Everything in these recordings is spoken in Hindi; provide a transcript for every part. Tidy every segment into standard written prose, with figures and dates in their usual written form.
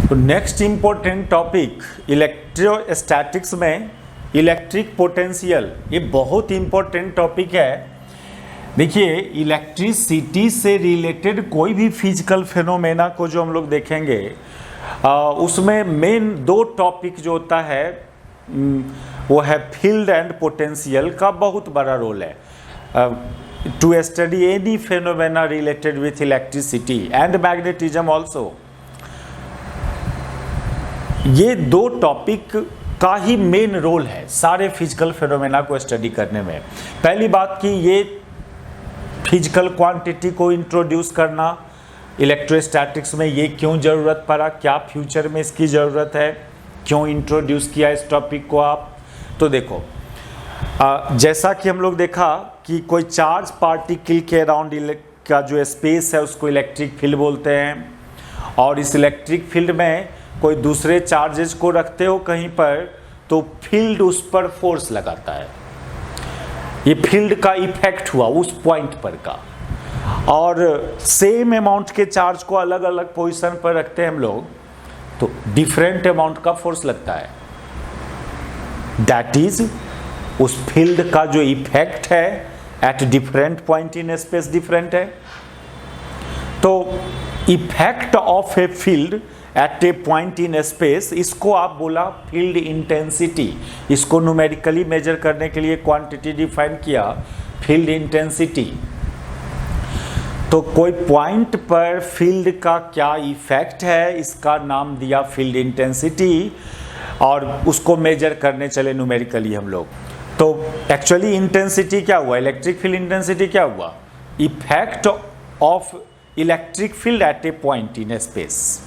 तो नेक्स्ट इम्पोर्टेंट टॉपिक इलेक्ट्रोस्टैटिक्स में इलेक्ट्रिक पोटेंशियल, ये बहुत इम्पोर्टेंट टॉपिक है। देखिए, इलेक्ट्रिसिटी से रिलेटेड कोई भी फिजिकल फेनोमेना को जो हम लोग देखेंगे उसमें मेन दो टॉपिक जो होता है वो है फील्ड एंड पोटेंशियल का बहुत बड़ा रोल है to study any phenomena related with electricity and magnetism also. ये दो टॉपिक का ही मेन रोल है सारे फिजिकल फेनोमेना को स्टडी करने में। पहली बात कि ये फिजिकल क्वांटिटी को इंट्रोड्यूस करना इलेक्ट्रोस्टैटिक्स में, ये क्यों ज़रूरत पड़ा, क्या फ्यूचर में इसकी ज़रूरत है, क्यों इंट्रोड्यूस किया इस टॉपिक को आप। तो देखो, जैसा कि हम लोग देखा कि कोई चार्ज पार्टिकल के अराउंड का जो स्पेस है उसको इलेक्ट्रिक फील्ड बोलते हैं, और इस इलेक्ट्रिक फील्ड में कोई दूसरे चार्जेस को रखते हो कहीं पर तो फील्ड उस पर फोर्स लगाता है। ये फील्ड का इफेक्ट हुआ उस पॉइंट पर का, और सेम अमाउंट के चार्ज को अलग अलग पोजीशन पर रखते हैं हम लोग तो डिफरेंट अमाउंट का फोर्स लगता है। दैट इज उस फील्ड का जो इफेक्ट है at different point in space different है। तो effect of a field at a point in space, इसको आप बोला फील्ड इंटेंसिटी। इसको न्यूमेरिकली मेजर करने के लिए क्वांटिटी डिफाइन किया फील्ड इंटेंसिटी। तो कोई पॉइंट पर फील्ड का क्या इफेक्ट है इसका नाम दिया फील्ड इंटेंसिटी, और उसको मेजर करने चले न्यूमेरिकली हम लोग। तो एक्चुअली इंटेंसिटी क्या हुआ, इलेक्ट्रिक फील्ड इंटेंसिटी क्या हुआ, effect of electric field at a point in space.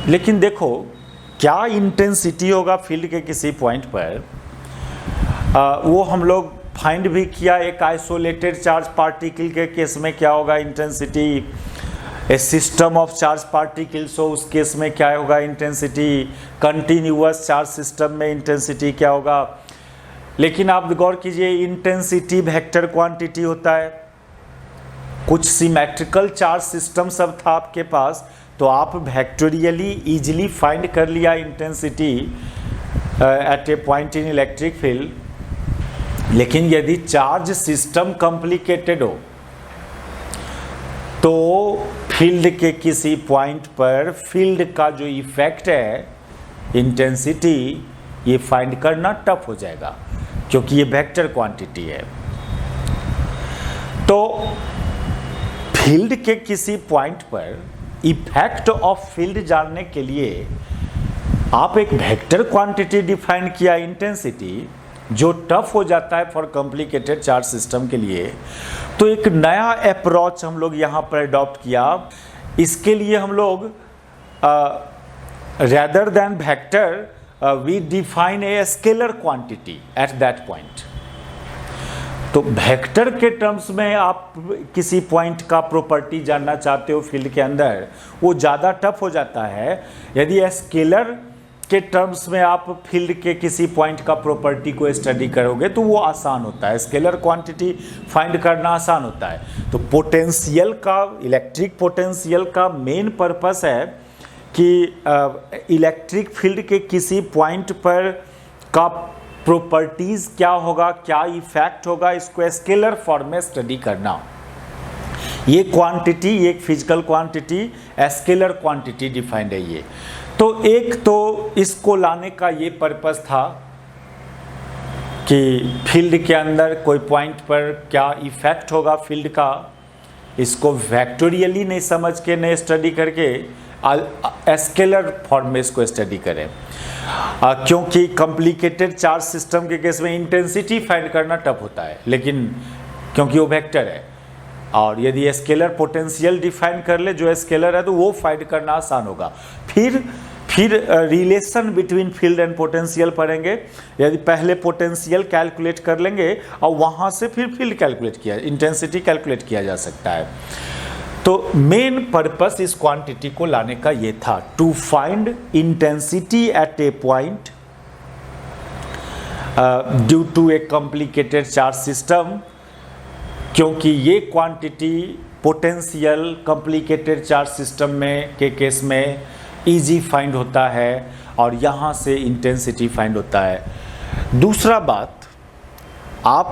लेकिन देखो, क्या इंटेंसिटी होगा फील्ड के किसी पॉइंट पर, वो हम लोग फाइंड भी किया। एक आइसोलेटेड चार्ज पार्टिकल के केस में क्या होगा intensity, A system of charge particles हो उस केस में क्या होगा इंटेंसिटी, कंटिन्यूअस चार्ज सिस्टम में इंटेंसिटी क्या होगा। लेकिन आप गौर कीजिए, इंटेंसिटी वेक्टर क्वांटिटी होता है। कुछ सिमेट्रिकल चार्ज सिस्टम सब था आपके पास तो आप वेक्टोरियली इजीली फाइंड कर लिया intensity at a point in electric field. लेकिन यदि चार्ज सिस्टम कॉम्प्लिकेटेड हो तो फील्ड के किसी पॉइंट पर फील्ड का जो इफेक्ट है इंटेंसिटी, ये फाइंड करना टफ हो जाएगा क्योंकि ये वेक्टर क्वांटिटी है। तो फील्ड के किसी पॉइंट पर इफेक्ट ऑफ फील्ड जानने के लिए आप एक वेक्टर क्वांटिटी डिफाइन किया इंटेंसिटी, जो टफ हो जाता है फॉर कॉम्प्लिकेटेड चार्ज सिस्टम के लिए। तो एक नया अप्रोच हम लोग यहाँ पर अडॉप्ट किया। इसके लिए हम लोग rather than vector we define a scalar quantity at that point. तो वेक्टर के टर्म्स में आप किसी पॉइंट का प्रॉपर्टी जानना चाहते हो फील्ड के अंदर, वो ज़्यादा टफ हो जाता है। यदि स्केलर के टर्म्स में आप फील्ड के किसी पॉइंट का प्रॉपर्टी को स्टडी करोगे तो वो आसान होता है, स्केलर क्वांटिटी फाइंड करना आसान होता है। तो पोटेंशियल का, इलेक्ट्रिक पोटेंशियल का मेन पर्पस है कि इलेक्ट्रिक फील्ड के किसी पॉइंट पर का प्रॉपर्टीज क्या होगा, क्या इफेक्ट होगा, इसको स्केलर फॉर्म में स्टडी करना। ये क्वांटिटी, एक physical quantity scalar quantity defined है ये। तो एक तो इसको लाने का ये पर्पस था कि फील्ड के अंदर कोई पॉइंट पर क्या इफेक्ट होगा फील्ड का, इसको वेक्टोरियली नहीं समझ के, नहीं स्टडी करके स्केलर फॉर्म में इसको स्टडी करें। क्योंकि कॉम्प्लिकेटेड चार्ज सिस्टम के केस में इंटेंसिटी फाइंड करना टफ होता है, लेकिन क्योंकि वो वेक्टर है, और यदि स्केलर पोटेंशियल डिफाइन कर ले जो स्केलर है तो वो फाइंड करना आसान होगा। फिर relation between field and potential पढ़ेंगे। यदि पहले पोटेंशियल कैलकुलेट कर लेंगे और वहाँ से फिर फील्ड कैलकुलेट किया, इंटेंसिटी कैलकुलेट किया जा सकता है। तो मेन पर्पस इस क्वांटिटी को लाने का ये था, to find intensity at a point due to a complicated charge system, क्योंकि ये quantity potential complicated charge system में के केस में इजी फाइंड होता है और यहाँ से इंटेंसिटी फाइंड होता है। दूसरा बात, आप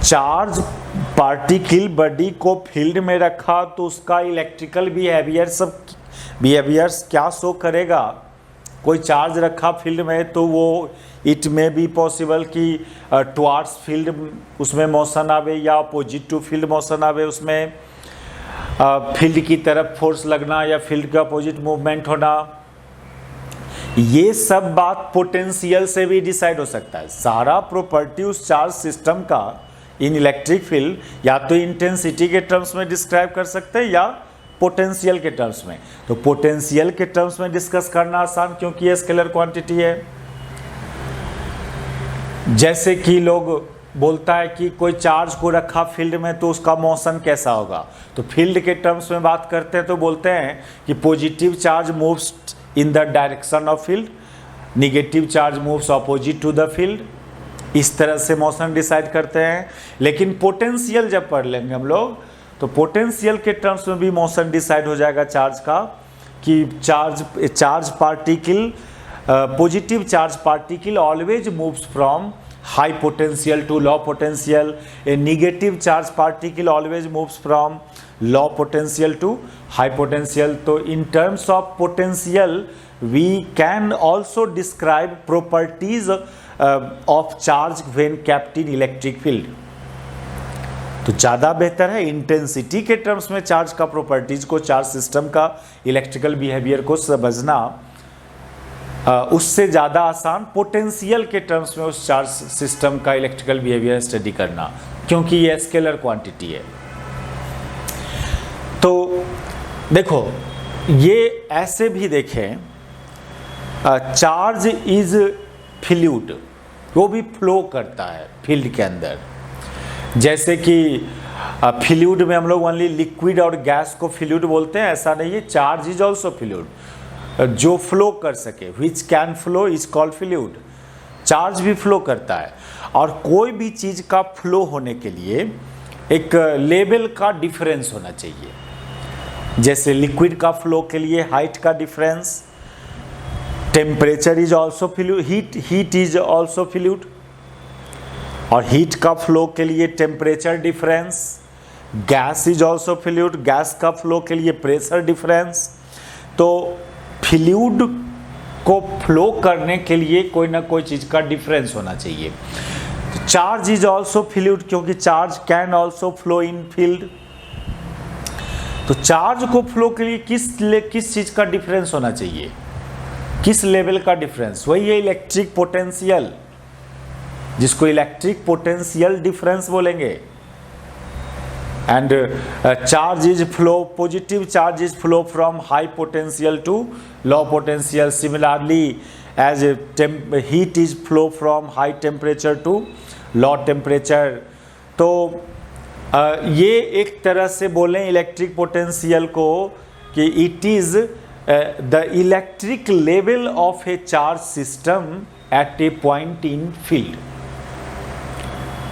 चार्ज पार्टिकल बॉडी को फील्ड में रखा तो उसका इलेक्ट्रिकल बिहेवियर्स क्या शो करेगा। कोई चार्ज रखा फील्ड में तो वो इट में बी पॉसिबल कि टुवार्ड्स फील्ड उसमें मोशन आवे या अपोजिट टू फील्ड मोशन आवे, उसमें फील्ड की तरफ फोर्स लगना या फील्ड का अपोजिट मूवमेंट होना। ये सब बात पोटेंशियल से भी डिसाइड हो सकता है। सारा प्रॉपर्टी उस चार्ज सिस्टम का इन इलेक्ट्रिक फील्ड या तो इंटेंसिटी के टर्म्स में डिस्क्राइब कर सकते हैं या पोटेंशियल के टर्म्स में। तो पोटेंशियल के टर्म्स में डिस्कस करना आसान, क्योंकि ये स्केलर क्वांटिटी है। जैसे कि लोग बोलता है कि कोई चार्ज को रखा फील्ड में तो उसका मोशन कैसा होगा, तो फील्ड के टर्म्स में बात करते हैं तो बोलते हैं कि positive charge moves in the direction of field, negative charge moves opposite to the field. इस तरह से मोशन डिसाइड करते हैं। लेकिन पोटेंशियल जब पढ़ लेंगे हम लोग तो पोटेंशियल के टर्म्स में भी मोशन डिसाइड हो जाएगा चार्ज का, कि charge particle positive charge particle always moves from high potential to low potential, a negative charge particle always moves from low potential to high potential. तो in terms of potential we can also describe properties of charge when kept in electric field. तो ज़्यादा बेहतर है इंटेंसिटी के टर्म्स में चार्ज का प्रॉपर्टीज को, चार्ज सिस्टम का इलेक्ट्रिकल बिहेवियर को समझना, उससे ज़्यादा आसान पोटेंशियल के टर्म्स में उस चार्ज सिस्टम का इलेक्ट्रिकल बिहेवियर स्टडी करना, क्योंकि ये स्केलर क्वांटिटी है। तो देखो, ये ऐसे भी देखें, चार्ज इज फ्लूइड, वो भी फ्लो करता है फील्ड के अंदर। जैसे कि फ्लूइड में हम लोग ओनली लिक्विड और गैस को फ्लूइड बोलते हैं, ऐसा नहीं है। चार्ज इज ऑल्सो फ्लूइड, जो फ्लो कर सके, which can flow is called fluid. Charge भी फ्लो करता है, और कोई भी चीज़ का फ्लो होने के लिए एक लेवल का डिफरेंस होना चाहिए। जैसे लिक्विड का फ्लो के लिए हाइट का difference, temperature is also fluid, heat is also fluid, और हीट का फ्लो के लिए temperature difference, gas is also fluid, gas का फ्लो के लिए प्रेशर डिफरेंस। तो फ्लूइड को फ्लो करने के लिए कोई ना कोई चीज़ का डिफरेंस होना चाहिए। तो चार्ज इज ऑल्सो फ्लूइड, क्योंकि charge can also flow in field. तो चार्ज को फ्लो के लिए किस चीज़ का डिफरेंस होना चाहिए, किस लेवल का डिफरेंस? वही है इलेक्ट्रिक पोटेंशियल, जिसको इलेक्ट्रिक पोटेंशियल डिफरेंस बोलेंगे। And charge is flow, positive charge is flow from high potential to low potential. Similarly as heat is flow from high temperature to low temperature. तो ये एक तरह से बोलें इलेक्ट्रिक पोटेंशियल को कि it is the electric level of A charge system eight a point in field.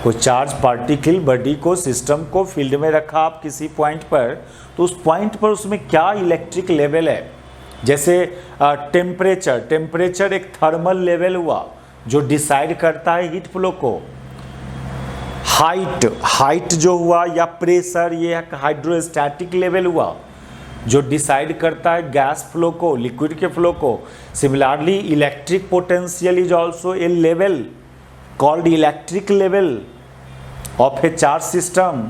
कोई चार्ज पार्टिकल बॉडी को, सिस्टम को फील्ड में रखा आप किसी पॉइंट पर, तो उस पॉइंट पर उसमें क्या इलेक्ट्रिक लेवल है। जैसे टेम्परेचर एक थर्मल लेवल हुआ जो डिसाइड करता है हीट फ्लो को। हाइट जो हुआ, या प्रेशर, ये हाइड्रोस्टैटिक लेवल हुआ जो डिसाइड करता है गैस फ्लो को, लिक्विड के फ्लो को। Similarly electric potential is also a level called electric level of A charge system,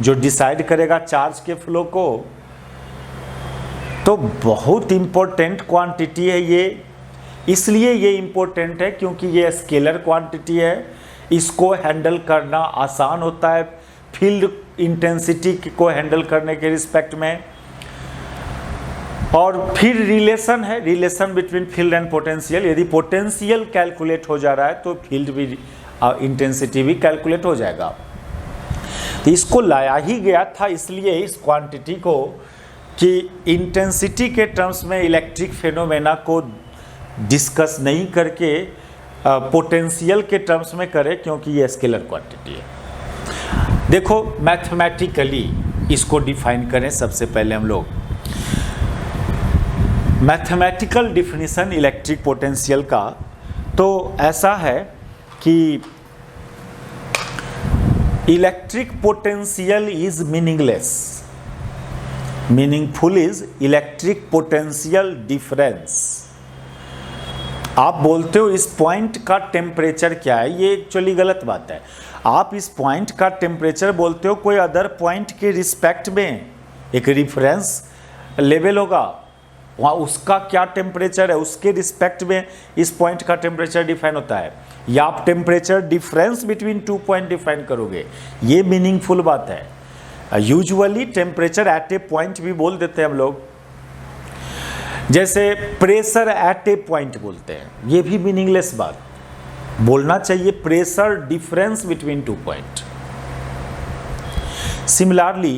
जो डिसाइड करेगा चार्ज के फ्लो को। तो बहुत इंपॉर्टेंट क्वांटिटी है ये, इसलिए ये इंपॉर्टेंट है क्योंकि ये स्केलर क्वांटिटी है। इसको हैंडल करना आसान होता है फील्ड इंटेंसिटी को हैंडल करने के रिस्पेक्ट में। और फिर रिलेशन है, relation between field and potential. यदि पोटेंशियल कैलकुलेट हो जा रहा है तो फील्ड भी, इंटेंसिटी भी कैलकुलेट हो जाएगा। तो इसको लाया ही गया था इसलिए इस क्वांटिटी को, कि इंटेंसिटी के टर्म्स में इलेक्ट्रिक फेनोमेना को डिस्कस नहीं करके पोटेंशियल के टर्म्स में करें, क्योंकि ये स्केलर क्वांटिटी है। देखो मैथमेटिकली इसको डिफाइन करें सबसे पहले हम लोग। मैथमेटिकल डिफिनीशन इलेक्ट्रिक पोटेंशियल का तो ऐसा है कि electric potential is meaningless, meaningful is electric potential difference. आप बोलते हो इस पॉइंट का टेम्परेचर क्या है, ये एक्चुअली गलत बात है। आप इस पॉइंट का टेम्परेचर बोलते हो कोई अदर पॉइंट के रिस्पेक्ट में, एक रेफरेंस लेवल होगा वहाँ उसका क्या टेम्परेचर है उसके रिस्पेक्ट में इस पॉइंट का टेम्परेचर डिफाइन होता है, या आप temperature difference between two point define करोगे, ये मीनिंगफुल बात है। Usually temperature at a point भी बोल देते हैं हम लोग, जैसे प्रेशर एट ए पॉइंट बोलते हैं, ये भी मीनिंगलेस बात। बोलना चाहिए pressure difference between two point. Similarly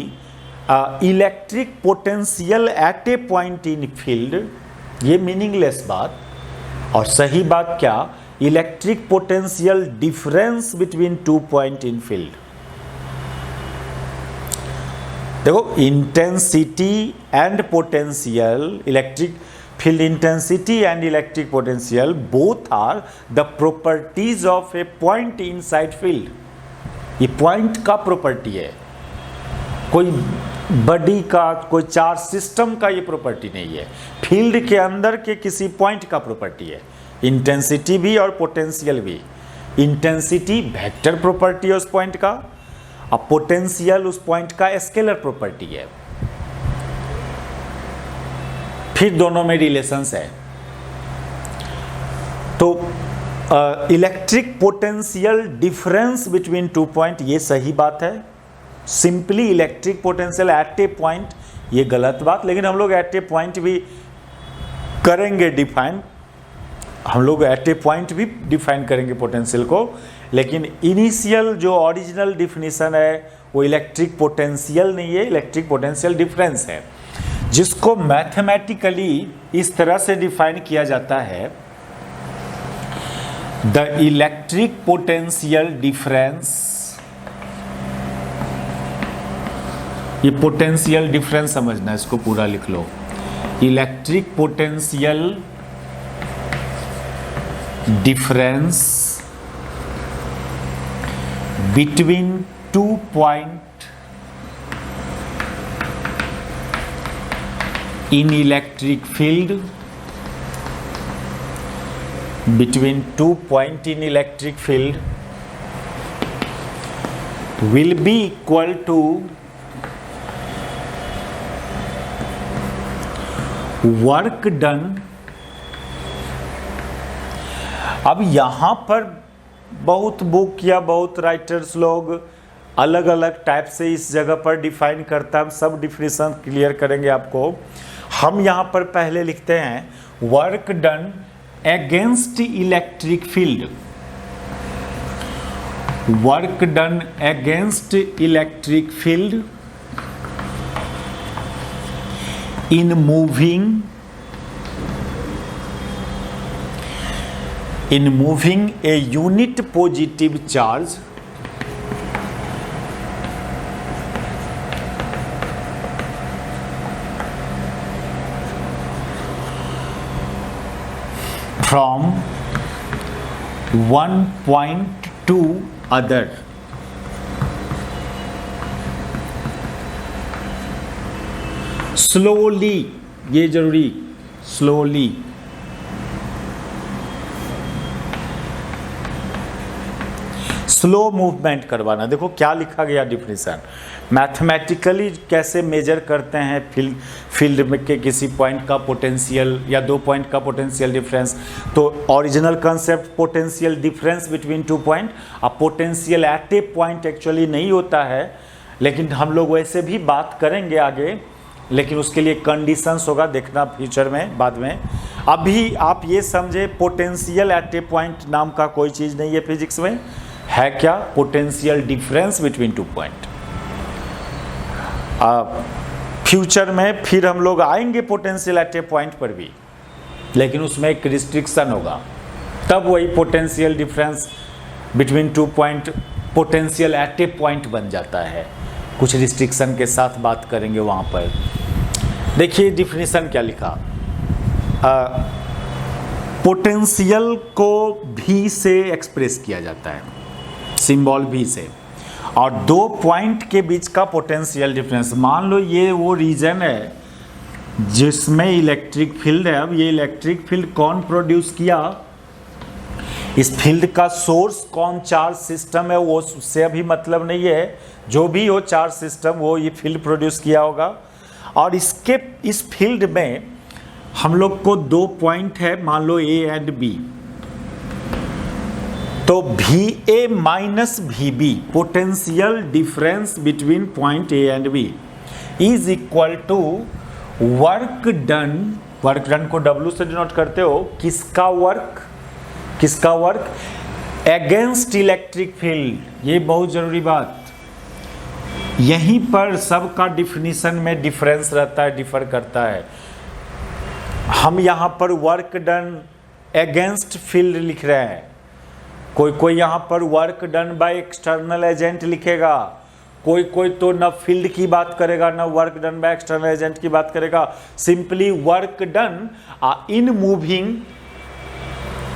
electric potential at a point in field, ये मीनिंगलेस बात। और सही बात क्या, electric potential difference between two point in field. देखो intensity and potential, electric field intensity and electric potential both are the properties of a point inside field. ये पॉइंट का प्रॉपर्टी है, कोई बॉडी का, कोई चार्ज सिस्टम का ये प्रॉपर्टी नहीं है, फील्ड के अंदर के किसी पॉइंट का प्रॉपर्टी है। इंटेंसिटी भी और पोटेंशियल भी। इंटेंसिटी वेक्टर प्रॉपर्टी है उस पॉइंट का, अब पोटेंशियल उस पॉइंट का स्केलर प्रॉपर्टी है, फिर दोनों में रिलेशंस है। तो electric potential difference between two point, ये सही बात है। Simply electric potential at a point, ये गलत बात। लेकिन हम लोग एट ए पॉइंट भी करेंगे डिफाइन, हम लोग एट ए पॉइंट भी डिफाइन करेंगे पोटेंशियल को, लेकिन इनिशियल जो ओरिजिनल डिफिनीशन है वो इलेक्ट्रिक पोटेंशियल नहीं है, इलेक्ट्रिक पोटेंशियल डिफरेंस है, जिसको मैथमेटिकली इस तरह से डिफाइन किया जाता है, द इलेक्ट्रिक पोटेंशियल डिफरेंस। ये पोटेंशियल डिफरेंस समझना, इसको पूरा लिख लो। Electric potential difference between two point in electric field, between 2 points in electric field will be equal to work done। अब यहाँ पर बहुत बुक या बहुत राइटर्स लोग अलग अलग टाइप से इस जगह पर डिफाइन करता है, सब डिफिनीशन क्लियर करेंगे आपको। हम यहाँ पर पहले लिखते हैं work done against electric field, work done against electric field in moving a unit positive charge from one point to other। Slowly, ये जरूरी, स्लोली। स्लो मूवमेंट करवाना। देखो क्या लिखा गया डिफिनीशन, मैथमेटिकली कैसे मेजर करते हैं फील्ड में के किसी पॉइंट का पोटेंशियल या दो पॉइंट का पोटेंशियल डिफरेंस। तो original concept potential difference between two point, अब potential at a point actually नहीं होता है, लेकिन हम लोग वैसे भी बात करेंगे आगे, लेकिन उसके लिए कंडीशंस होगा, देखना फ्यूचर में, बाद में। अभी आप ये समझे पोटेंशियल एट ए पॉइंट नाम का कोई चीज़ नहीं है फिजिक्स में, है क्या, potential difference between two point. Future में फिर हम लोग आएंगे पोटेंशियल एट ए पॉइंट पर भी, लेकिन उसमें एक रिस्ट्रिक्शन होगा, तब वही potential difference between two point potential at a point बन जाता है। कुछ रिस्ट्रिक्शन के साथ बात करेंगे वहाँ पर। देखिए डिफिनीशन क्या लिखा, पोटेंशियल को भी से एक्सप्रेस किया जाता है, सिंबल भी से, और दो पॉइंट के बीच का पोटेंशियल डिफरेंस। मान लो ये वो रीजन है जिसमें इलेक्ट्रिक फील्ड है। अब ये इलेक्ट्रिक फील्ड कौन प्रोड्यूस किया, इस फील्ड का सोर्स कौन चार्ज सिस्टम है, वो उससे अभी मतलब नहीं है, जो भी हो चार्ज सिस्टम वो ये फील्ड प्रोड्यूस किया होगा। और इस फील्ड में हम लोग को दो पॉइंट है, मान लो ए एंड बी, तो भी ए माइनस भी B, potential difference between point A and B is equal to work done. Work done को W से डिनोट करते हो, किसका वर्क, किसका वर्क, अगेंस्ट इलेक्ट्रिक फील्ड। ये बहुत जरूरी बात, यहीं पर सबका डिफिनीशन में डिफरेंस रहता है, डिफर करता है। हम यहाँ पर वर्क डन अगेंस्ट फील्ड लिख रहे हैं, कोई यहाँ पर work done by external agent लिखेगा, कोई तो न फील्ड की बात करेगा न work done by external agent की बात करेगा। Simply work done in moving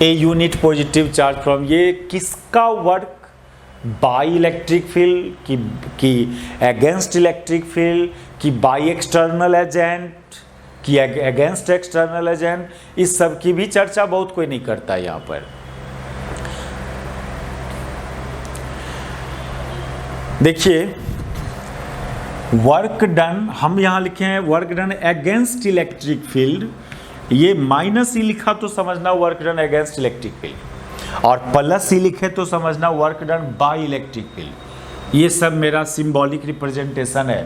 a unit positive charge from, ये किसका वर्क, बाय इलेक्ट्रिक फील्ड की अगेंस्ट इलेक्ट्रिक फील्ड की बाय एक्सटर्नल एजेंट की अगेंस्ट एक्सटर्नल एजेंट, इस सब की भी चर्चा बहुत कोई नहीं करता यहाँ पर। देखिए वर्क डन हम यहाँ लिखे हैं, work done against electric field, ये माइनस ही लिखा तो समझना work done against electric field, और प्लस ही लिखे तो समझना work done by electric field. ये सब मेरा सिंबॉलिक रिप्रेजेंटेशन है।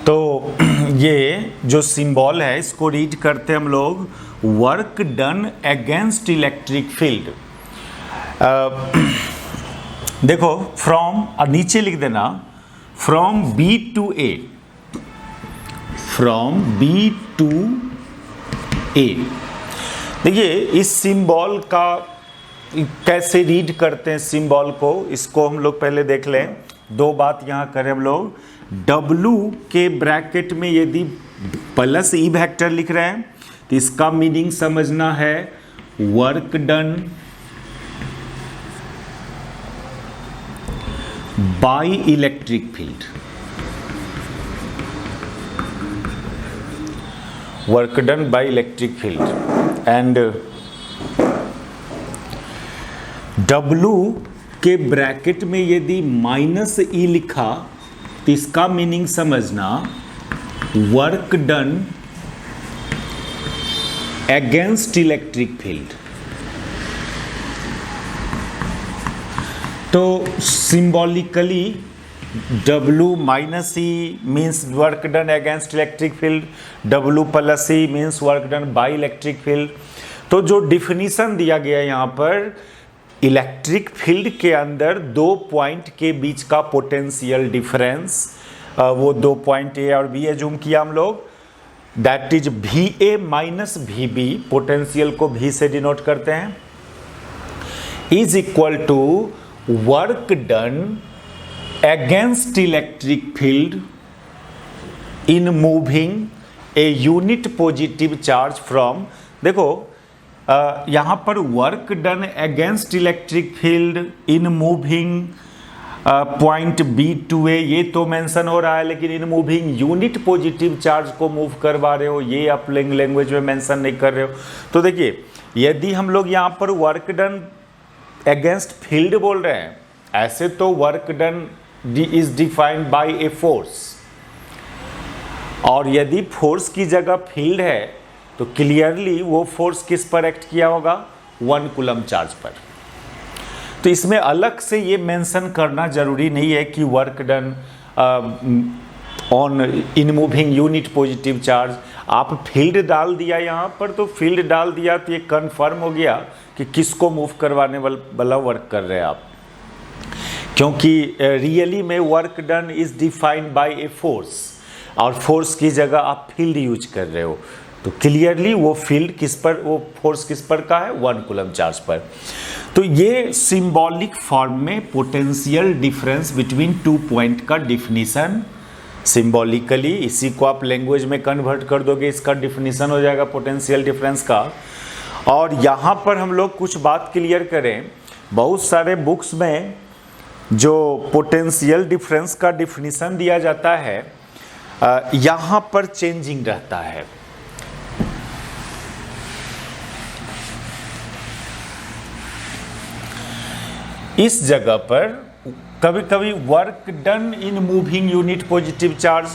तो ये जो सिंबल है इसको रीड करते हम लोग, work done against electric field. देखो फ्रॉम, और नीचे लिख देना from b to a, from b to a. देखिए इस सिंबल का कैसे रीड करते हैं सिंबल को, इसको हम लोग पहले देख लें। दो बात यहाँ करें हम लोग, W के ब्रैकेट में यदि प्लस ई वेक्टर लिख रहे हैं तो इसका मीनिंग समझना है work done by electric field, work done by electric field. And W के ब्रैकेट में यदि माइनस ई लिखा तो इसका मीनिंग समझना work done against electric field. तो सिंबॉलिकली W minus e means work done against electric field, W plus e means work done by electric field. तो जो डिफिनीशन दिया गया यहाँ पर, इलेक्ट्रिक फील्ड के अंदर दो पॉइंट के बीच का पोटेंशियल डिफरेंस, वो दो पॉइंट ए और बी एज्यूम किया हम लोग, that is V A minus भी बी, पोटेंशियल को भी से डिनोट करते हैं, is equal to work done against electric field in moving a unit positive charge from. देखो यहाँ पर work done against electric field in moving point b to a, ये तो मेंशन हो रहा है, लेकिन in moving unit positive charge को मूव करवा रहे हो, ये आप लैंग्वेज में मेंशन नहीं कर रहे हो। तो देखिए यदि हम लोग यहाँ पर वर्क डन अगेंस्ट फील्ड बोल रहे हैं, ऐसे तो work done is defined by a force, और यदि फोर्स की जगह फील्ड है तो क्लियरली वो फोर्स किस पर एक्ट किया होगा, 1 कूलम चार्ज पर। तो इसमें अलग से ये मेंशन करना जरूरी नहीं है कि work done on in moving unit positive charge. आप फील्ड डाल दिया यहाँ पर, तो फील्ड डाल दिया तो ये कंफर्म हो गया कि किसको मूव करवाने वाला वर्क कर रहे हैं आप, क्योंकि रियली में work done is defined by a force, और फोर्स की जगह आप फील्ड यूज कर रहे हो। तो क्लियरली वो फील्ड किस पर, वो फोर्स किस पर का है, 1 कूलम चार्ज पर। तो ये सिंबॉलिक फॉर्म में पोटेंशियल डिफरेंस बिटवीन 2 पॉइंट का डिफिनीशन सिंबॉलिकली, इसी को आप लैंग्वेज में कन्वर्ट कर दोगे, इसका डिफिनीशन हो जाएगा पोटेंशियल डिफरेंस का। और यहाँ पर हम लोग कुछ बात क्लियर करें, बहुत सारे बुक्स में जो पोटेंशियल डिफरेंस का डिफिनीशन दिया जाता है यहाँ पर चेंजिंग रहता है। इस जगह पर कभी कभी work done in moving unit positive charge,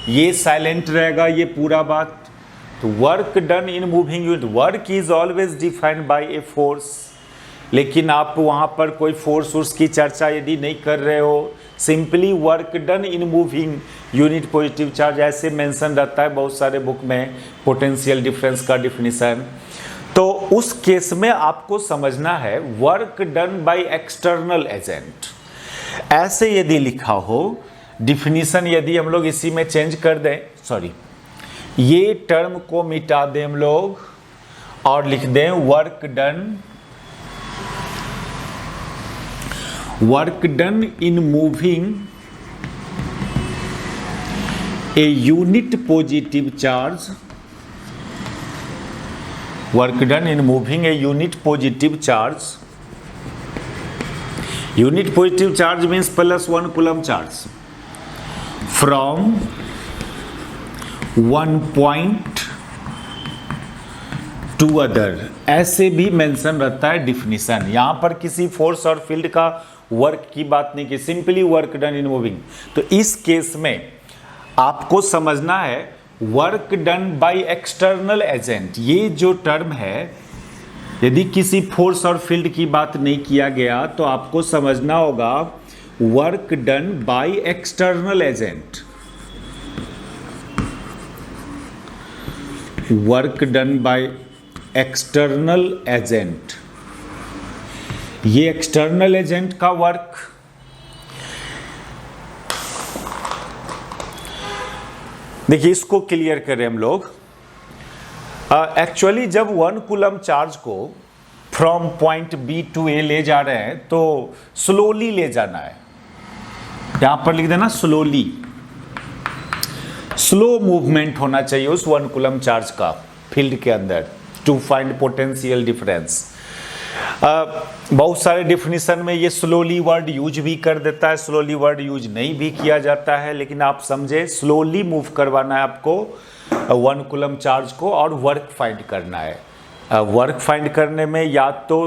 ये साइलेंट रहेगा ये पूरा बात। तो work done in moving unit, work is always defined by a force, लेकिन आप वहाँ पर कोई फोर्स की चर्चा यदि नहीं कर रहे हो, simply work done in moving unit positive charge ऐसे मेंशन रहता है बहुत सारे बुक में पोटेंशियल डिफरेंस का डिफिनीशन। तो उस केस में आपको समझना है work done by external agent, ऐसे यदि लिखा हो डिफिनीशन, यदि हम लोग इसी में चेंज कर दें, सॉरी ये टर्म को मिटा दें हम लोग और लिख दें work done in moving a unit positive charge, work done in moving a unit positive charge. Unit positive charge means plus 1 coulomb charge from one point to other, ऐसे भी मेंशन रहता है डिफिनीशन। यहाँ पर किसी फोर्स और फील्ड का वर्क की बात नहीं की, simply work done in moving. तो इस केस में आपको समझना है work done by external agent, ये जो टर्म है यदि किसी फोर्स और फील्ड की बात नहीं किया गया तो आपको समझना होगा work done by external agent, work done by external agent, ये एक्सटर्नल एजेंट का वर्क। देखिए इसको क्लियर करें हम लोग। एक्चुअली जब 1 कूलम चार्ज को फ्रॉम पॉइंट बी टू ए ले जा रहे हैं तो स्लोली ले जाना है, यहां पर लिख देना स्लोली, स्लो मूवमेंट होना चाहिए उस 1 कूलम चार्ज का फील्ड के अंदर टू फाइंड पोटेंशियल डिफरेंस। बहुत सारे डिफिनीशन में ये स्लोली वर्ड यूज भी कर देता है, स्लोली वर्ड यूज नहीं भी किया जाता है, लेकिन आप समझे स्लोली मूव करवाना है आपको 1 कूलम चार्ज को और वर्क फाइंड करना है। वर्क फाइंड करने में या तो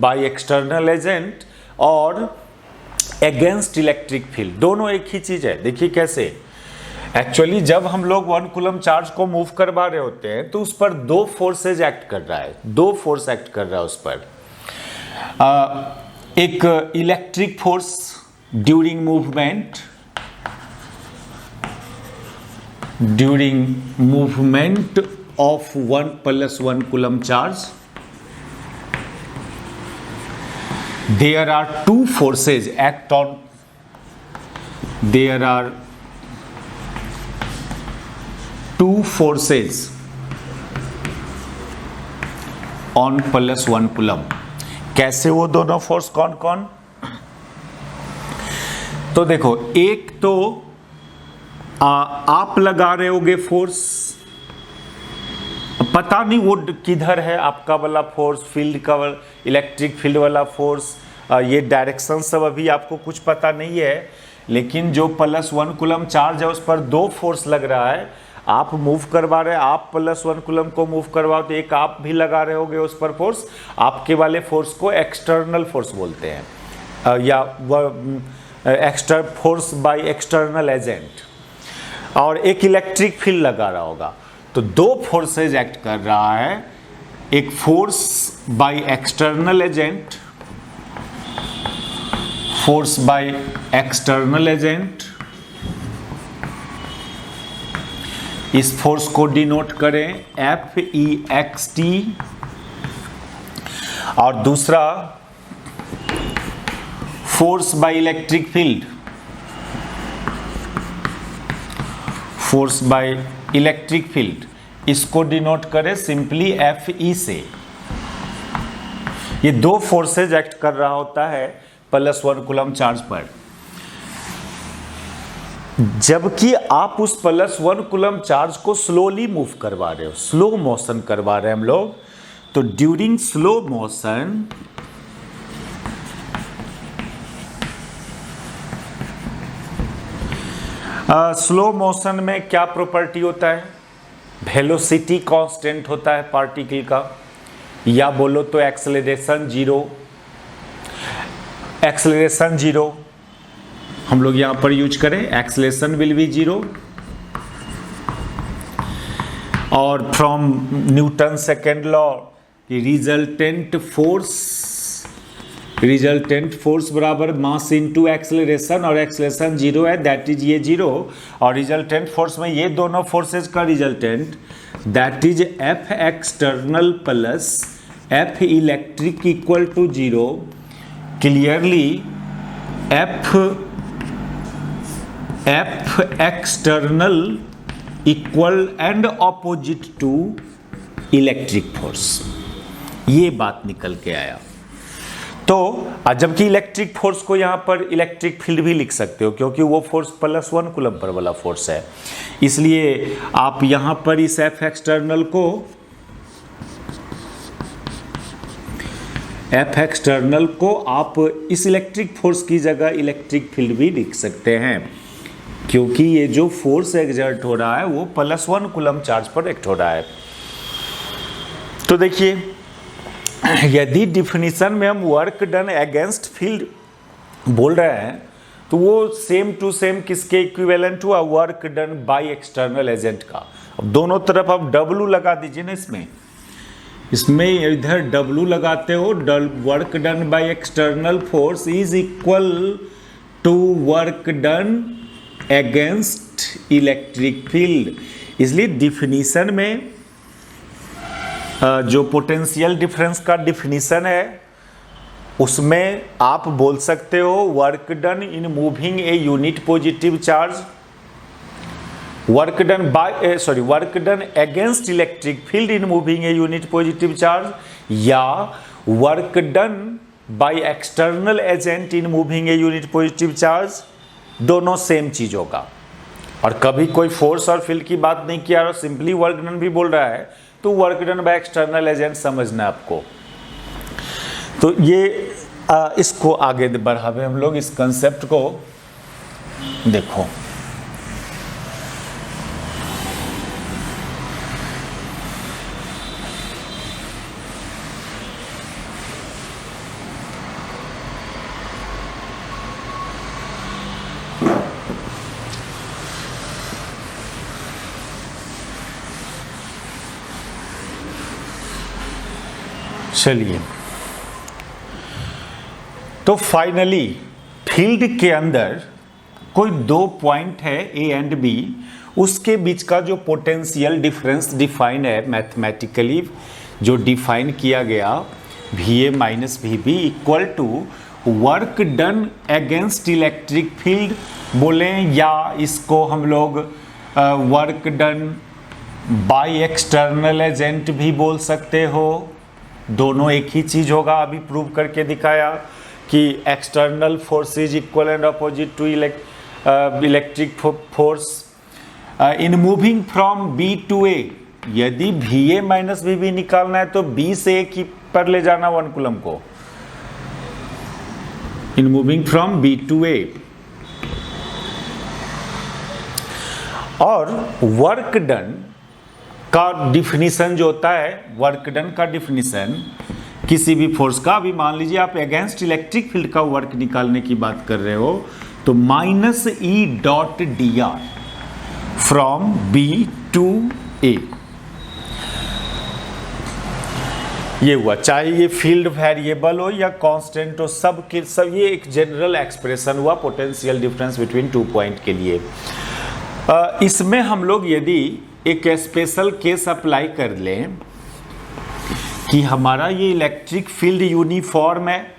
बाय एक्सटर्नल एजेंट और अगेंस्ट इलेक्ट्रिक फील्ड, दोनों एक ही चीज है। देखिए कैसे, एक्चुअली जब हम लोग 1 कूलम चार्ज को मूव करवा रहे होते हैं तो उस पर 2 फोर्सेज एक्ट कर रहा है, 2 फोर्स एक्ट कर रहा है उस पर। एक electric force during movement, of 1 + 1 coulomb charge, there are 2 forces act on, there are 2 forces on +1 coulomb. कैसे वो दोनों फोर्स कौन कौन? तो देखो, एक तो आप लगा रहे होगे फोर्स, पता नहीं वो किधर है आपका वाला फोर्स, फील्ड का इलेक्ट्रिक फील्ड वाला फोर्स, ये डायरेक्शन सब अभी आपको कुछ पता नहीं है, लेकिन जो +1 कूलम चार्ज है उस पर 2 फोर्स लग रहा है। आप मूव करवा रहे हैं, आप +1 कूलम को मूव करवाओ तो एक आप भी लगा रहे होगे उस पर फोर्स, आपके वाले फोर्स को एक्सटर्नल फोर्स बोलते हैं या फोर्स बाय एक्सटर्नल एजेंट, और एक इलेक्ट्रिक फील्ड लगा रहा होगा। तो 2 फोर्सेज एक्ट कर रहा है, एक force by external agent, force by external agent, इस फोर्स को डिनोट करें FEXT, और दूसरा force by electric field, force by electric field, इसको डिनोट करें सिंपली एफ ई से। ये दो फोर्सेज एक्ट कर रहा होता है +1 कूलम चार्ज पर, जबकि आप उस +1 कूलम चार्ज को स्लोली मूव करवा रहे हो, स्लो मोशन करवा रहे हैं हम लोग। तो during slow motion slow motion में क्या प्रॉपर्टी होता है? वेलोसिटी कांस्टेंट होता है पार्टिकल का, या बोलो तो एक्सेलरेशन जीरो हम लोग यहां पर यूज करें, एक्सेलरेशन विल बी 0। और फ्रॉम न्यूटन सेकेंड लॉ कि रिजल्टेंट फोर्स बराबर मास इनटू एक्सेलरेशन, और एक्सेलरेशन 0 है, दैट इज ये 0। और रिजल्टेंट फोर्स में ये दोनों फोर्सेज का resultant that is F external plus F electric equal to 0। Clearly F external equal and opposite to electric force, ये बात निकल के आया। तो जबकि इलेक्ट्रिक फोर्स को यहां पर इलेक्ट्रिक फील्ड भी लिख सकते हो, क्योंकि वो फोर्स +1 कूलम पर वाला फोर्स है, इसलिए आप यहां पर इस एफ एक्सटर्नल को आप इस इलेक्ट्रिक फोर्स की जगह इलेक्ट्रिक फील्ड भी लिख सकते हैं, क्योंकि ये जो फोर्स एक्सर्ट हो रहा है वो +1 कूलम चार्ज पर एक्ट हो रहा है। तो देखिए, यदि डिफिनीशन में हम वर्क डन अगेंस्ट फील्ड बोल रहे हैं तो वो सेम टू सेम किसके इक्विवेलेंट हुआ? Work done by external agent का। अब दोनों तरफ आप W लगा दीजिए ना, इसमें इधर W लगाते हो, work done by external force is equal to work done against electric field. इसलिए डिफिनीशन में जो पोटेंशियल डिफरेंस का डिफिनीशन है उसमें आप बोल सकते हो work done in moving a unit positive charge, work done against electric field in moving a unit positive charge, या work done by external agent in moving a unit positive charge. दोनों सेम चीज होगा। और कभी कोई फोर्स और फील्ड की बात नहीं किया और सिंपली वर्क डन भी बोल रहा है तो work done by external agent समझना आपको। तो ये इसको आगे बढ़ावे हम लोग, इस कंसेप्ट को देखो। चलिए, तो फाइनली फील्ड के अंदर कोई दो पॉइंट है ए एंड बी, उसके बीच का जो पोटेंशियल डिफरेंस डिफाइन है मैथमेटिकली, जो डिफाइन किया गया VA minus VB equal to work done against electric field बोलें, या इसको हम लोग work done by external agent भी बोल सकते हो। दोनों एक ही चीज होगा। अभी प्रूव करके दिखाया कि external force is equal and opposite to electric force in moving from B to A। यदि VA माइनस VB निकालना है तो B से A की पर ले जाना 1 कूलम को, in moving from B to A। और वर्क डन का डिफिनीशन जो होता है, वर्क डन का डिफिनीशन किसी भी फोर्स का, अभी मान लीजिए आप अगेंस्ट इलेक्ट्रिक फील्ड का वर्क निकालने की बात कर रहे हो, तो -E.dr from B to A ये हुआ। चाहे ये फील्ड वेरिएबल हो या कांस्टेंट हो, सब ये एक जनरल एक्सप्रेशन हुआ पोटेंशियल डिफरेंस बिटवीन 2 पॉइंट के लिए। इसमें हम लोग यदि एक स्पेशल केस अप्लाई कर लें कि हमारा ये इलेक्ट्रिक फील्ड यूनिफॉर्म है,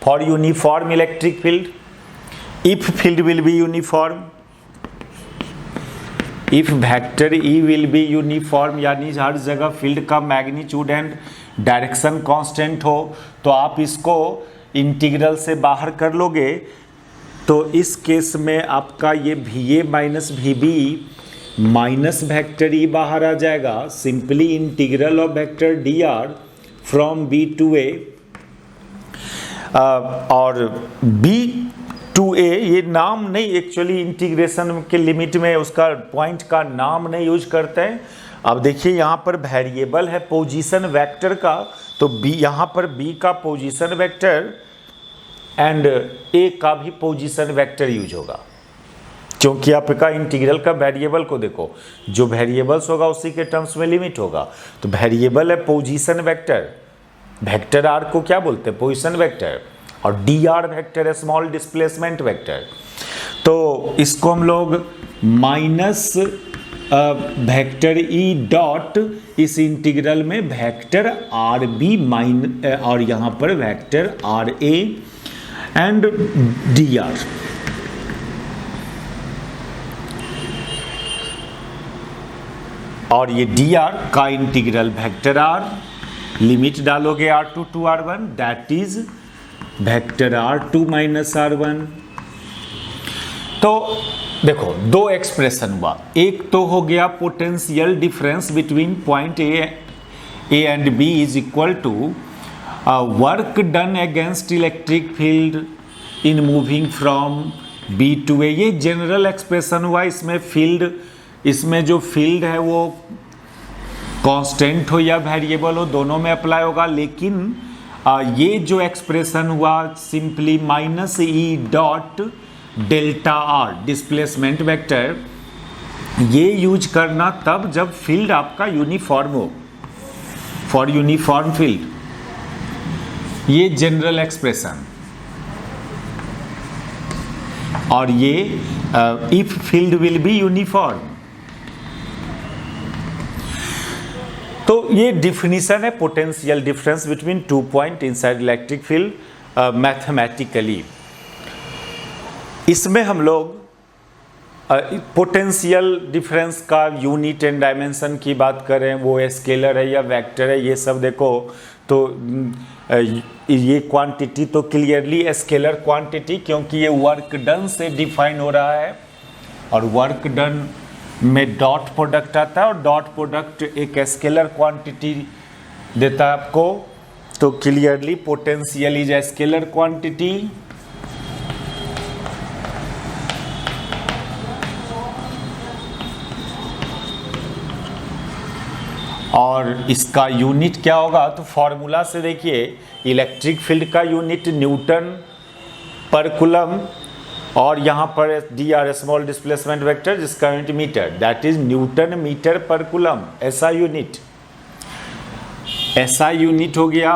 for uniform electric field if field will be uniform, if vector E will be uniform, यानी हर जगह फील्ड का मैग्नीट्यूड एंड डायरेक्शन कांस्टेंट हो, तो आप इसको इंटीग्रल से बाहर कर लोगे, तो इस केस में आपका ये VA minus VB minus vector E बाहर आ जाएगा। Simply integral of vector DR from B to A, और B टू A ये नाम नहीं, एक्चुअली इंटीग्रेशन के लिमिट में उसका पॉइंट का नाम नहीं यूज करते हैं। अब देखिए यहाँ पर वेरिएबल है पोजीशन वेक्टर का, तो B यहाँ पर B का पोजीशन वेक्टर एंड A का भी पोजीशन वेक्टर यूज होगा, क्योंकि आपका इंटीग्रल का वेरिएबल को देखो, जो वेरिएबल्स होगा उसी के टर्म्स में लिमिट होगा। तो वेरिएबल है पोजीशन वेक्टर, वेक्टर आर को क्या बोलते हैं, पोजीशन वेक्टर, और DR वेक्टर है स्मॉल डिस्प्लेसमेंट वेक्टर। तो इसको हम लोग माइनस वेक्टर ई डॉट इस इंटीग्रल में वेक्टर RB माइन और यहाँ पर वेक्टर RA एंड DR, और ये DR का इंटीग्रल वेक्टर R, लिमिट डालोगे R2 to R1, that is vector R2 minus R1। तो देखो दो एक्सप्रेशन हुआ, एक तो हो गया potential difference between point A and B is equal to work done against electric field in moving from B to A। ये जनरल एक्सप्रेशन हुआ, इसमें फील्ड, इसमें जो फील्ड है वो कांस्टेंट हो या वेरिएबल हो, दोनों में अप्लाई होगा। लेकिन ये जो एक्सप्रेशन हुआ simply minus E dot delta R displacement vector, ये यूज करना तब जब फील्ड आपका यूनिफॉर्म हो, फॉर यूनिफॉर्म फील्ड, ये जनरल एक्सप्रेशन। और ये if field will be uniform. तो ये डिफिनीशन है potential difference between two point inside electric field mathematically. इसमें हम लोग पोटेंशियल डिफरेंस का यूनिट एंड डायमेंशन की बात करें, वो स्केलर है या वेक्टर है, ये सब देखो तो ये क्वांटिटी तो क्लियरली स्केलर क्वांटिटी, क्योंकि ये वर्क डन से डिफाइन हो रहा है, और वर्क डन में डॉट प्रोडक्ट आता है, और डॉट प्रोडक्ट एक स्केलर क्वांटिटी देता है आपको। तो clearly potential is a scalar quantity, और इसका यूनिट क्या होगा, तो फॉर्मूला से देखिए, इलेक्ट्रिक फील्ड का यूनिट न्यूटन पर कूलम, और यहाँ पर DR स्मॉल डिस्प्लेसमेंट वेक्टर जिसका unit metre, that is newton metre पर कूलम। ऐसा यूनिट, ऐसा यूनिट हो गया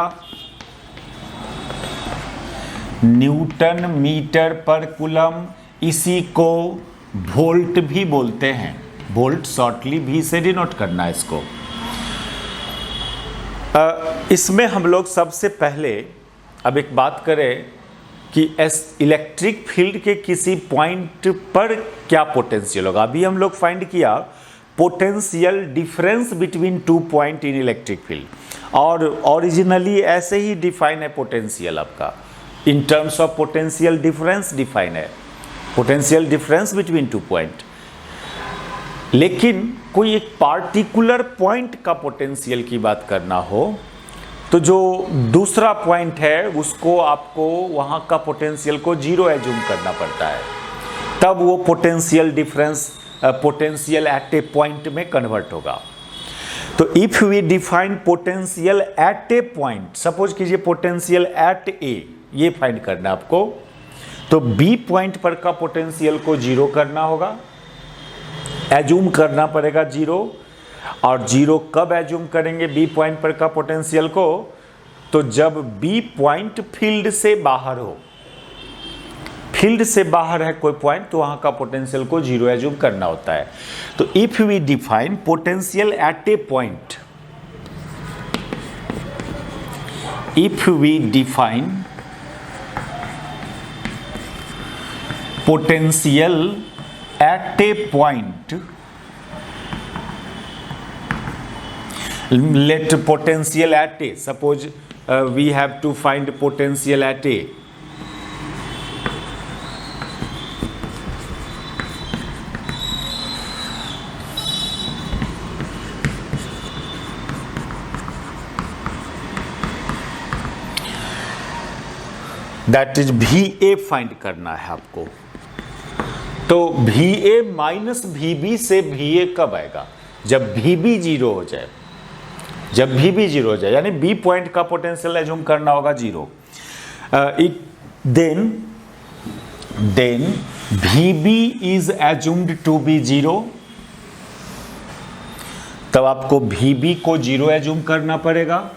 न्यूटन मीटर पर कूलम। इसी को वोल्ट भी बोलते हैं, वोल्ट शॉर्टली भी से डिनोट करना है इसको। इसमें हम लोग सबसे पहले अब एक बात करें कि इलेक्ट्रिक फील्ड के किसी पॉइंट पर क्या पोटेंशियल होगा। अभी हम लोग फाइंड किया potential difference between two point in electric field, और ओरिजिनली ऐसे ही डिफाइन है पोटेंशियल आपका, in terms of potential difference define है, potential difference between two point. लेकिन कोई एक पार्टिकुलर पॉइंट का पोटेंशियल की बात करना हो, तो जो दूसरा पॉइंट है उसको आपको वहाँ का पोटेंशियल को जीरो एज्यूम करना पड़ता है, तब वो potential difference potential at a point में कन्वर्ट होगा। तो if we define potential at a point, suppose कीजिए पोटेंशियल एट ए, ये फाइंड करना आपको, तो बी पॉइंट पर का पोटेंशियल को जीरो करना होगा, एज्यूम करना पड़ेगा जीरो। और जीरो कब एज्यूम करेंगे बी पॉइंट पर का पोटेंशियल को, तो जब बी पॉइंट फील्ड से बाहर हो, फील्ड से बाहर है कोई पॉइंट, तो वहां का पोटेंशियल को जीरो एज्यूम करना होता है। तो if we define potential at a point, if we define potential at a point let potential at A, suppose we have to find potential at A. That is VA find करना है आपको। तो VA माइनस VB से VA कब आएगा? जब VB 0 हो जाए, जब VB 0 हो जाए, यानी B पॉइंट का पोटेंशियल एज्यूम करना होगा 0। Then VB is assumed to be 0, तब आपको VB को 0 एज्यूम करना पड़ेगा।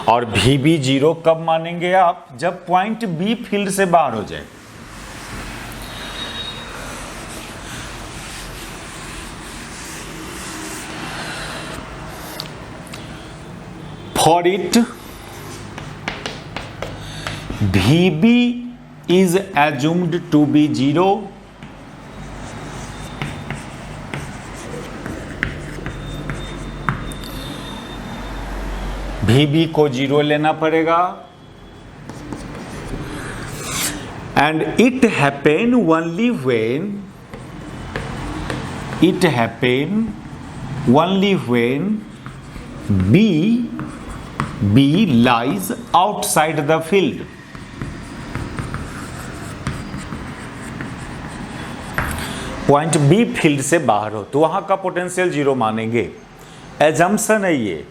और VB 0 कब मानेंगे आप? जब पॉइंट B फील्ड से बाहर हो जाए। For it VB is assumed to be 0, VB को 0 लेना पड़ेगा। And it happen only when B lies outside the field। Point B field से बाहर हो तो वहां का पोटेंशियल 0 मानेंगे। एजम्पशन है ये।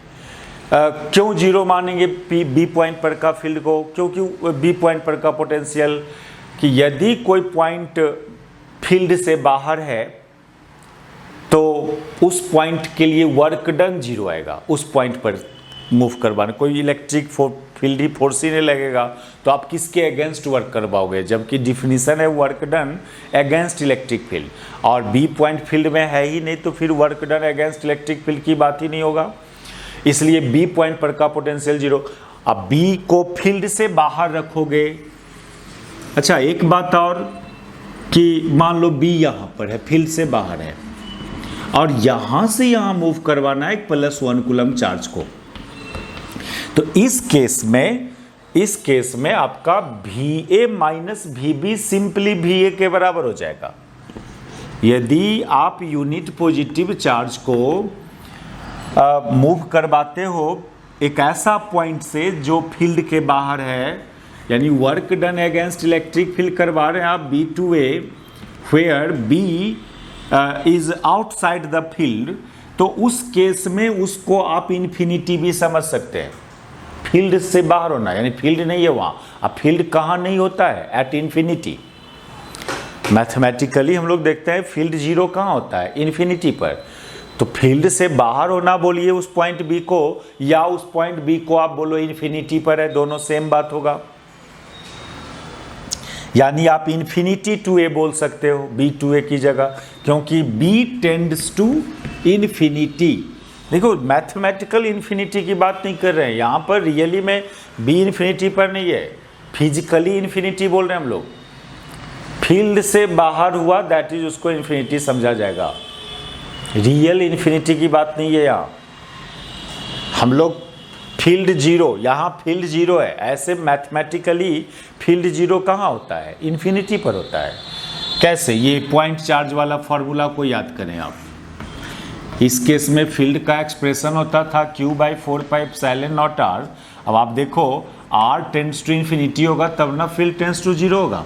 क्यों 0 मानेंगे B पॉइंट पर का फील्ड को? क्योंकि B पॉइंट पर का पोटेंशियल कि यदि कोई पॉइंट फील्ड से बाहर है तो उस पॉइंट के लिए वर्क डन 0 आएगा। उस पॉइंट पर मूव करवाने कोई इलेक्ट्रिक फील्ड ही फोर्स ही नहीं लगेगा, तो आप किसके अगेंस्ट वर्क करवाओगे? जबकि डिफिनीशन है work done against electric field, और B पॉइंट फील्ड में है ही नहीं, तो फिर work done against electric field की बात ही नहीं होगा। इसलिए B पॉइंट पर का पोटेंशियल 0। अब B को फील्ड से बाहर रखोगे। अच्छा, एक बात और कि मान लो B यहां पर है, फील्ड से बाहर है, और यहां से यहां मूव करवाना है +1 कूलम चार्ज को, तो इस केस में आपका VA minus VB simply VA के बराबर हो जाएगा। यदि आप यूनिट पॉजिटिव चार्ज को मूव करवाते हो एक ऐसा पॉइंट से जो फील्ड के बाहर है, यानी work done against electric field करवा रहे हैं आप B2A, where B is outside the field, तो उस केस में उसको आप इन्फिनिटी भी समझ सकते हैं। फील्ड से बाहर होना, यानी फील्ड नहीं है वहां। अब फील्ड कहाँ नहीं होता है? At infinity. मैथमेटिकली हम लोग देखते हैं फील्ड 0 कहाँ होता है? इन्फिनिटी पर। तो फील्ड से बाहर होना बोलिए उस पॉइंट B को, या उस पॉइंट B को आप बोलो इन्फिनिटी पर है, दोनों सेम बात होगा। यानी आप इन्फिनिटी टू A बोल सकते हो B2A की जगह, क्योंकि B टेंड्स टू इन्फिनिटी। देखो, मैथमेटिकल इन्फिनिटी की बात नहीं कर रहे हैं यहाँ पर, रियली में B इन्फिनिटी पर नहीं है, फिजिकली इन्फिनिटी बोल रहे हैं हम लोग। फील्ड से बाहर हुआ दैट इज उसको इन्फिनिटी समझा जाएगा, रियल इन्फिनिटी की बात नहीं है यहाँ। हम लोग फील्ड 0, यहाँ फील्ड 0 है, ऐसे मैथमेटिकली फील्ड 0 कहाँ होता है? इन्फिनिटी पर होता है। कैसे? ये पॉइंट चार्ज वाला फॉर्मूला को याद करें आप। इस केस में फील्ड का एक्सप्रेशन होता था Q/4πε0r। अब आप देखो R टेंड्स टू इन्फिनिटी होगा तब ना फील्ड टेंड्स टू 0 होगा।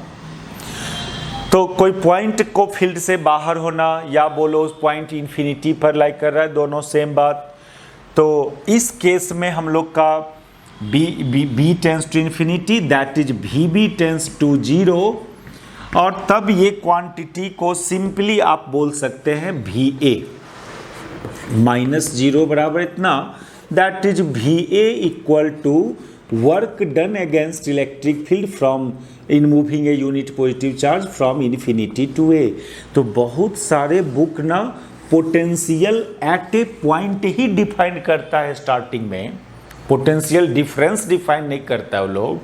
तो कोई पॉइंट को फील्ड से बाहर होना, या बोलो उस पॉइंट इन्फिनिटी पर लाइक कर रहा है, दोनों सेम बात। तो इस केस में हम लोग का B tends to infinity, that is VB tends to 0, और तब ये क्वांटिटी को सिंपली आप बोल सकते हैं VA -0 बराबर इतना, that is VA equal to work done against electric field from in moving a unit positive charge from infinity to A। तो बहुत सारे बुक ना पोटेंशियल एट ए पॉइंट ही डिफाइन करता है स्टार्टिंग में, पोटेंशियल डिफरेंस डिफाइन नहीं करता है वो लोग,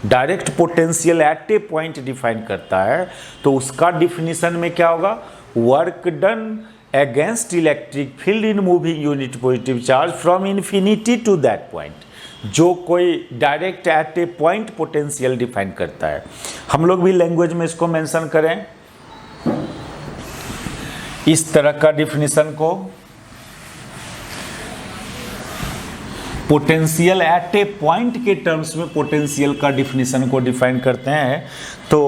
direct potential at a point define करता है। तो उसका डिफिनीशन में क्या होगा, work done against electric field in moving unit positive charge from infinity to that point, जो कोई direct at a point potential define करता है। हम लोग भी लैंग्वेज में इसको मेंशन करें इस तरह का डिफिनीशन को, पोटेंशियल एट ए पॉइंट के टर्म्स में पोटेंशियल का डिफिनीशन को डिफाइन करते हैं। तो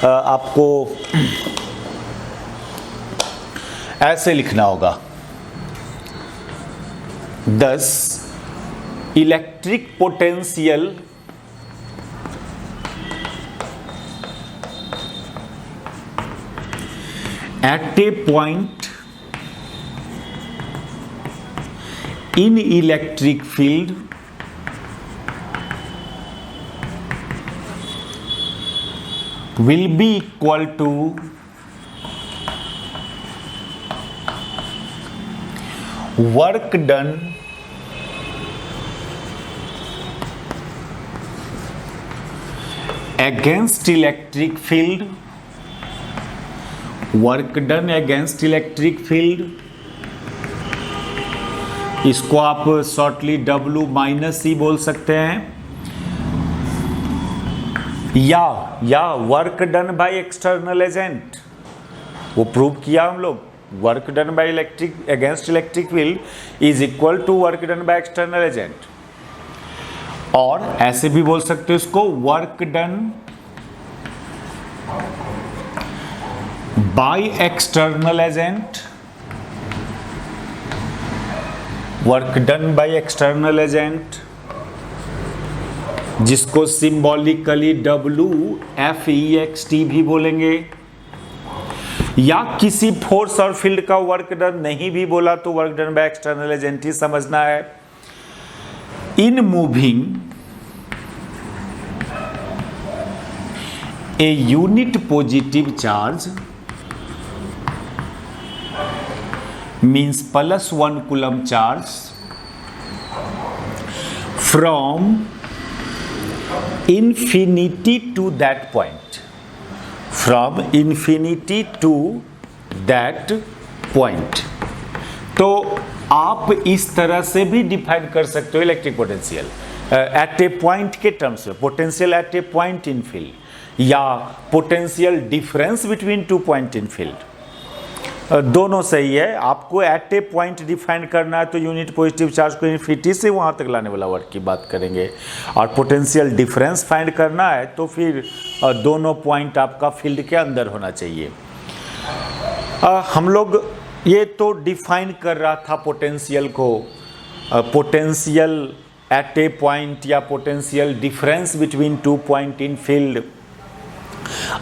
आपको ऐसे लिखना होगा, thus electric potential at a point in electric field will be equal to work done against electric field, work done against electric field, इसको आप शॉर्टली W माइनस ई बोल सकते हैं, या work done by external agent, वो प्रूव किया हम लोग, work done by electric against electric field is equal to work done by external agent. और ऐसे भी बोल सकते हो इसको, work done by external agent, work done by external agent, जिसको सिंबॉलिकली WFEXT भी बोलेंगे, या किसी फोर्स और फील्ड का वर्क डन नहीं भी बोला तो work done by external agent ही समझना है। In moving a unit positive charge means +1 coulomb charge from infinity to that point, from infinity to that point। तो आप इस तरह से भी डिफाइन कर सकते हो electric potential at a point के टर्म्स में, potential at a point in field या potential difference between two point in field, दोनों सही है। आपको एट ए पॉइंट डिफाइन करना है तो यूनिट पॉजिटिव चार्ज को इन्फिनिटी से वहाँ तक लाने वाला वर्क की बात करेंगे, और पोटेंशियल डिफरेंस फाइंड करना है तो फिर दोनों पॉइंट आपका फील्ड के अंदर होना चाहिए। हम लोग ये तो डिफाइन कर रहा था पोटेंशियल को, पोटेंशियल एट ए पॉइंट या potential difference between two point in field.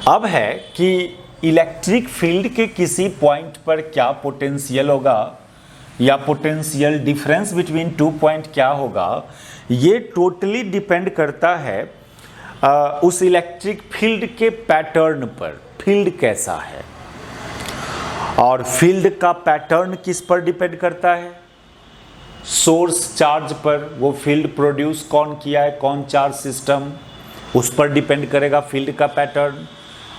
अब है कि इलेक्ट्रिक फील्ड के किसी पॉइंट पर क्या पोटेंशियल होगा या potential difference between two point क्या होगा, ये टोटली डिपेंड करता है उस इलेक्ट्रिक फील्ड के पैटर्न पर, फील्ड कैसा है। और फील्ड का पैटर्न किस पर डिपेंड करता है, सोर्स चार्ज पर, वो फील्ड प्रोड्यूस कौन किया है, कौन चार्ज सिस्टम, उस पर डिपेंड करेगा फील्ड का पैटर्न।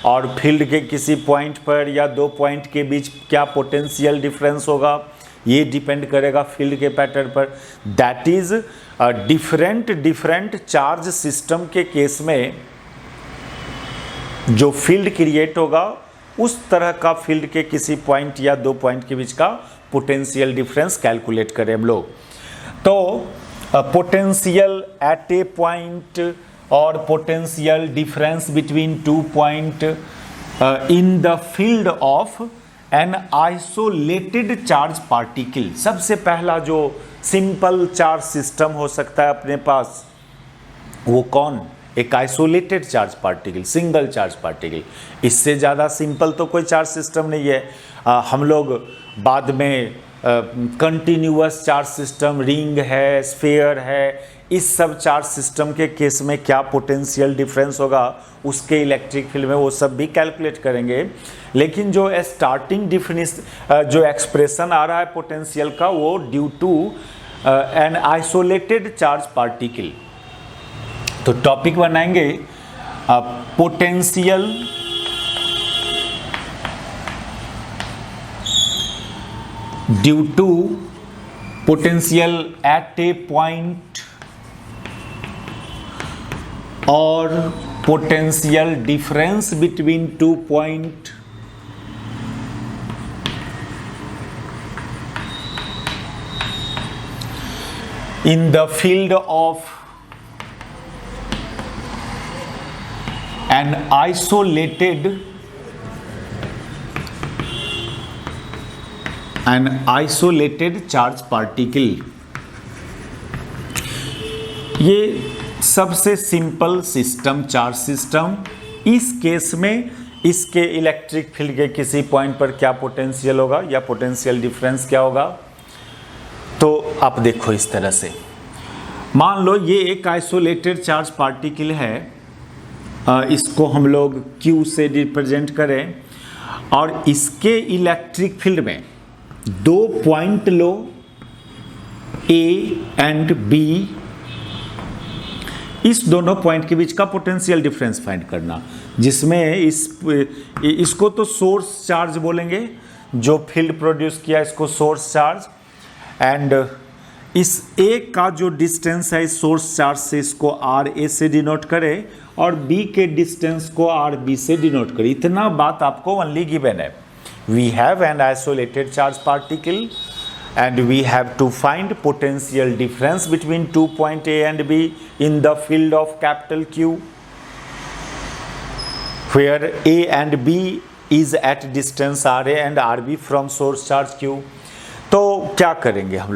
और फील्ड के किसी पॉइंट पर या दो पॉइंट के बीच क्या पोटेंशियल डिफरेंस होगा, ये डिपेंड करेगा फील्ड के पैटर्न पर। That is different charge system के केस में जो फील्ड क्रिएट होगा उस तरह का फील्ड के किसी पॉइंट या दो पॉइंट के बीच का पोटेंशियल डिफरेंस कैलकुलेट करें हम लोग। तो पोटेंशियल एट ए पॉइंट और potential difference between two point in the field of N isolated charge particle. सबसे पहला जो सिंपल चार्ज सिस्टम हो सकता है अपने पास वो कौन, एक isolated charge particle, single charge particle. इससे ज़्यादा सिंपल तो कोई चार्ज सिस्टम नहीं है। हम लोग बाद में कंटिन्यूअस चार्ज सिस्टम, रिंग है, स्फीयर है, इस सब चार्ज सिस्टम के केस में क्या पोटेंशियल डिफरेंस होगा उसके इलेक्ट्रिक फील्ड में, वो सब भी कैलकुलेट करेंगे। लेकिन जो स्टार्टिंग जो एक्सप्रेशन आ रहा है पोटेंशियल का, वो due to an isolated charge particle. तो टॉपिक बनाएंगे potential due to potential at a point और potential difference between 2 point in the field of an isolated charge particle। ये सबसे सिंपल सिस्टम, चार्ज सिस्टम। इस केस में इसके इलेक्ट्रिक फील्ड के किसी पॉइंट पर क्या पोटेंशियल होगा या पोटेंशियल डिफरेंस क्या होगा, तो आप देखो इस तरह से। मान लो ये एक आइसोलेटेड चार्ज पार्टिकल है, इसको हम लोग Q से रिप्रेजेंट करें, और इसके इलेक्ट्रिक फील्ड में 2 point low A and B। इस दोनों पॉइंट के बीच का पोटेंशियल डिफरेंस फाइंड करना, जिसमें इसको तो सोर्स चार्ज बोलेंगे, जो फील्ड प्रोड्यूस किया इसको सोर्स चार्ज, एंड इस A का जो डिस्टेंस है इस सोर्स चार्ज से इसको RA से डिनोट करें, और B के डिस्टेंस को RB से डिनोट करें। इतना बात आपको ओनली गिवन है। We have an isolated charge particle and we have to find potential difference between 2 point A and B in the field of capital Q, where A and B is at distance RA and RB from source charge Q। तो क्या करेंगे हम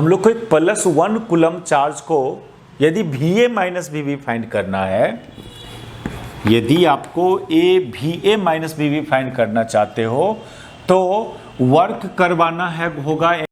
लोग को एक +1 कूलम चार्ज को यदि VA माइनस VB फाइंड करना है, यदि आपको VA माइनस VB फाइंड करना चाहते हो, तो वर्क करवाना है होगा